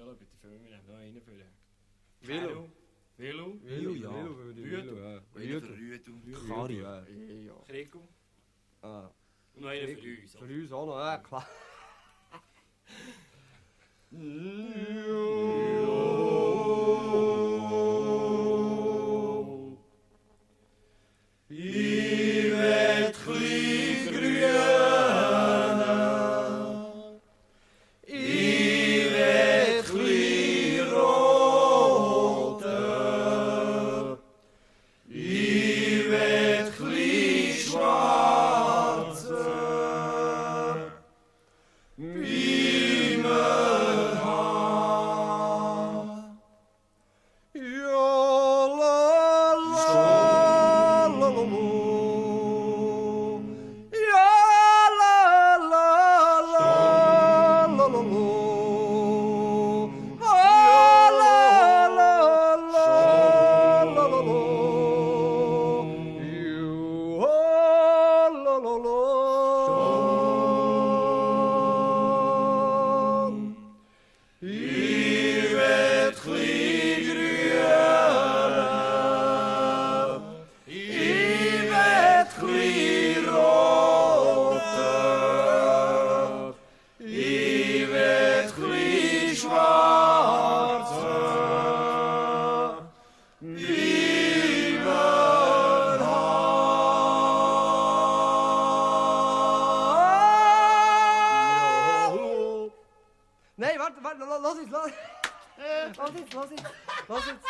Ja, bitte filmen, wir nehmen noch einen für den. Willow. Willow. Willow, ja. Willow, ja. Einer für Rüdu. Kari. Ja. Ja. Krigo. Ah. Und noch einer für uns. Für uns auch noch, ja, klar. Ich werd klein grüner, ich werd klein roter, ich werd klein schwarzer, wie mein Haar. Ja, la, la, la, la, la. Ja, la, la, la, la, la, la. Ah, la, la, la, la, la, la. You, ah, la, la, la. Ich werd klein grüner, ich werd klein roter, ich werd klein schwarzer, wie mein Haar. Nee, warte, lass jetzt. Lass jetzt.